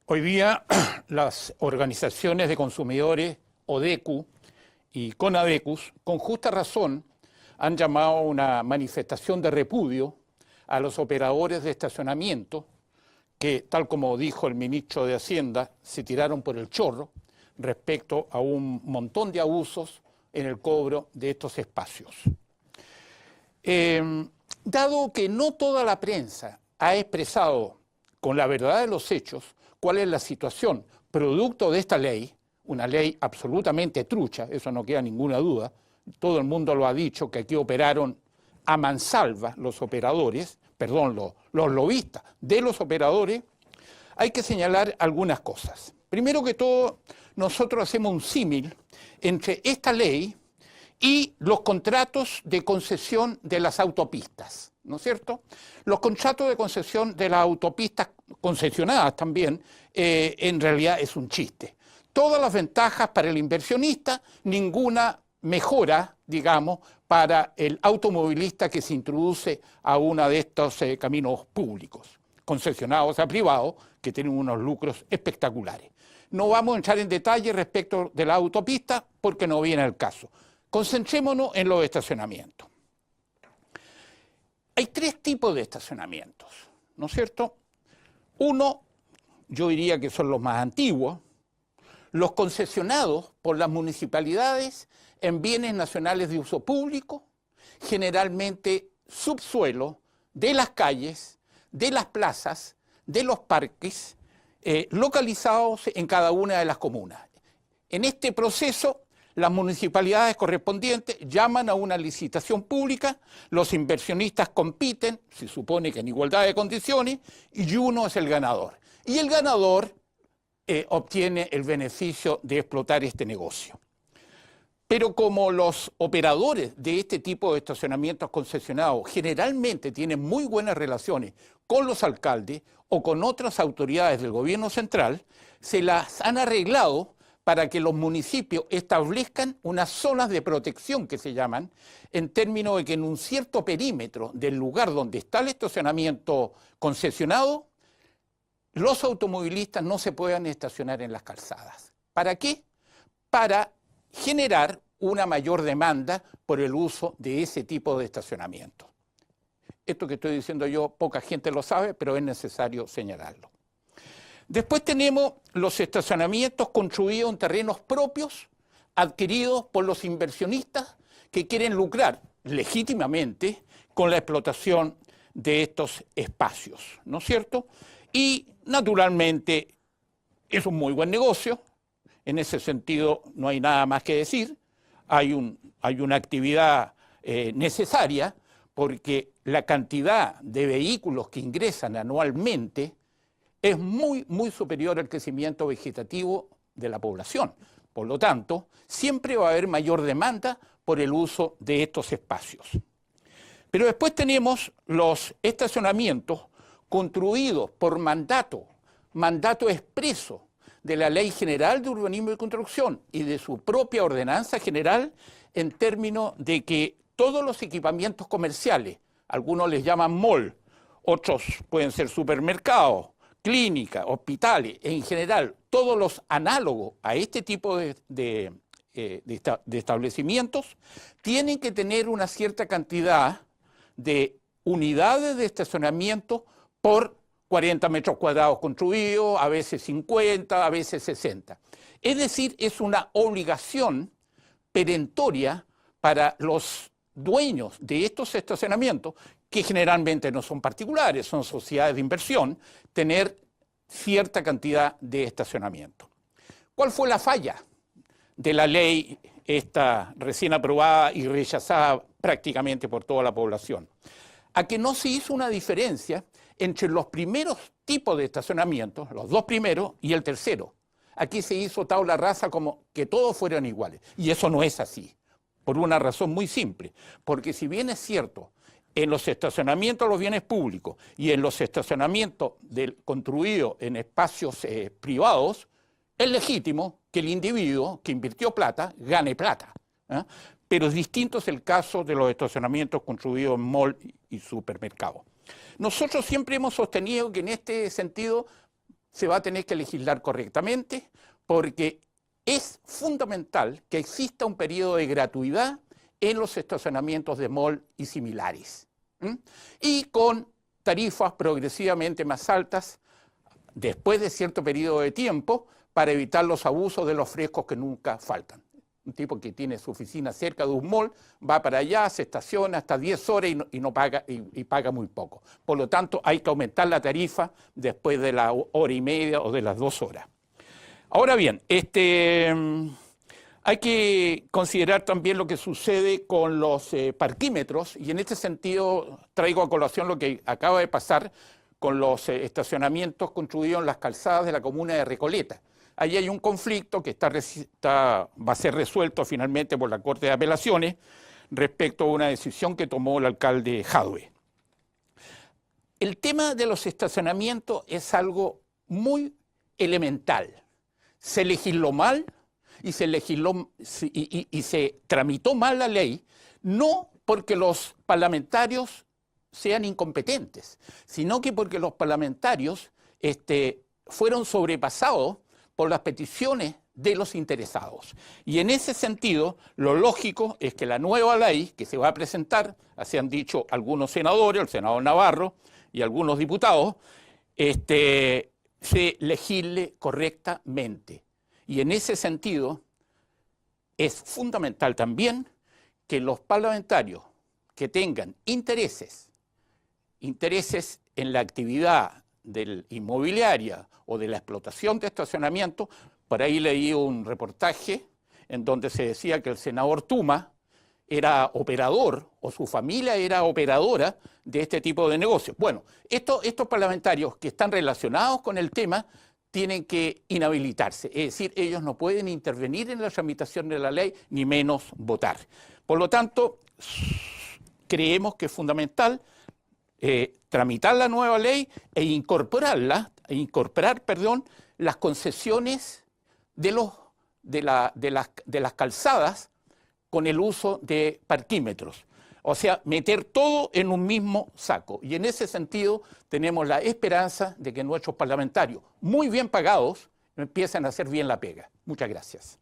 Hoy día las organizaciones de consumidores, ODECU y CONADECUS, con justa razón, han llamado a una manifestación de repudio a los operadores de estacionamiento que, tal como dijo el ministro de Hacienda, se tiraron por el chorro respecto a un montón de abusos en el cobro de estos espacios. Dado que no toda la prensa ha expresado con la verdad de los hechos cuál es la situación producto de esta ley, una ley absolutamente trucha, eso no queda ninguna duda, todo el mundo lo ha dicho, que aquí operaron a mansalva los operadores, perdón, los lobistas de los operadores, hay que señalar algunas cosas. Primero que todo, nosotros hacemos un símil entre esta ley y los contratos de concesión de las autopistas, ¿no es cierto? Los contratos de concesión de las autopistas concesionadas también, en realidad es un chiste. Todas las ventajas para el inversionista, ninguna mejora, digamos, para el automovilista que se introduce a uno de estos caminos públicos, concesionados a privados, que tienen unos lucros espectaculares. No vamos a entrar en detalle respecto de la autopista porque no viene al caso. Concentrémonos en los estacionamientos. Hay tres tipos de estacionamientos, ¿no es cierto? Uno, yo diría que son los más antiguos, los concesionados por las municipalidades en bienes nacionales de uso público, generalmente subsuelo de las calles, de las plazas, de los parques, localizados en cada una de las comunas. En este proceso, las municipalidades correspondientes llaman a una licitación pública, los inversionistas compiten, se supone que en igualdad de condiciones, y uno es el ganador. Y el ganador obtiene el beneficio de explotar este negocio. Pero como los operadores de este tipo de estacionamientos concesionados generalmente tienen muy buenas relaciones con los alcaldes o con otras autoridades del gobierno central, se las han arreglado para que los municipios establezcan unas zonas de protección que se llaman, en términos de que en un cierto perímetro del lugar donde está el estacionamiento concesionado, los automovilistas no se puedan estacionar en las calzadas. ¿Para qué? Para generar una mayor demanda por el uso de ese tipo de estacionamiento. Esto que estoy diciendo yo, poca gente lo sabe, pero es necesario señalarlo. Después tenemos los estacionamientos construidos en terrenos propios, adquiridos por los inversionistas que quieren lucrar legítimamente con la explotación de estos espacios, ¿no es cierto? Y naturalmente es un muy buen negocio, en ese sentido no hay nada más que decir, hay una actividad necesaria porque la cantidad de vehículos que ingresan anualmente es muy superior al crecimiento vegetativo de la población. Por lo tanto, siempre va a haber mayor demanda por el uso de estos espacios. Pero después tenemos los estacionamientos construidos por mandato expreso de la Ley General de Urbanismo y Construcción y de su propia ordenanza general, en términos de que todos los equipamientos comerciales, algunos les llaman mall, otros pueden ser supermercados, clínicas, hospitales, en general, todos los análogos a este tipo de establecimientos, tienen que tener una cierta cantidad de unidades de estacionamiento por 40 metros cuadrados construidos, a veces 50, a veces 60. Es decir, es una obligación perentoria para los dueños de estos estacionamientos, que generalmente no son particulares, son sociedades de inversión, tener cierta cantidad de estacionamiento. ¿Cuál fue la falla de la ley esta recién aprobada y rechazada prácticamente por toda la población? A que no se hizo una diferencia entre los primeros tipos de estacionamientos, los dos primeros y el tercero. Aquí se hizo tabla rasa como que todos fueran iguales, y eso no es así, por una razón muy simple, porque si bien es cierto, en los estacionamientos de los bienes públicos y en los estacionamientos construidos en espacios privados, es legítimo que el individuo que invirtió plata gane plata, ¿eh? Pero es distinto es el caso de los estacionamientos construidos en mall y supermercados. Nosotros siempre hemos sostenido que en este sentido se va a tener que legislar correctamente porque es fundamental que exista un periodo de gratuidad en los estacionamientos de mall y similares. Y con tarifas progresivamente más altas después de cierto periodo de tiempo para evitar los abusos de los frescos que nunca faltan. Un tipo que tiene su oficina cerca de un mall, va para allá, se estaciona hasta 10 horas y paga muy poco. Por lo tanto, hay que aumentar la tarifa después de la hora y media o de las 2 horas. Ahora bien, hay que considerar también lo que sucede con los parquímetros, y en este sentido traigo a colación lo que acaba de pasar con los estacionamientos construidos en las calzadas de la comuna de Recoleta. Ahí hay un conflicto que va a ser resuelto finalmente por la Corte de Apelaciones respecto a una decisión que tomó el alcalde Jadwe. El tema de los estacionamientos es algo muy elemental. Se legisló mal y se tramitó mal la ley, no porque los parlamentarios sean incompetentes, sino que porque los parlamentarios fueron sobrepasados por las peticiones de los interesados. Y en ese sentido, lo lógico es que la nueva ley que se va a presentar, así han dicho algunos senadores, el senador Navarro y algunos diputados, se legisle correctamente. Y en ese sentido, es fundamental también que los parlamentarios que tengan intereses en la actividad inmobiliaria o de la explotación de estacionamiento, por ahí leí un reportaje en donde se decía que el senador Tuma era operador o su familia era operadora de este tipo de negocios. Bueno, estos parlamentarios que están relacionados con el tema tienen que inhabilitarse, es decir, ellos no pueden intervenir en la tramitación de la ley, ni menos votar. Por lo tanto, creemos que es fundamental tramitar la nueva ley e incorporar las concesiones de las calzadas con el uso de parquímetros. O sea, meter todo en un mismo saco. Y en ese sentido tenemos la esperanza de que nuestros parlamentarios, muy bien pagados, empiecen a hacer bien la pega. Muchas gracias.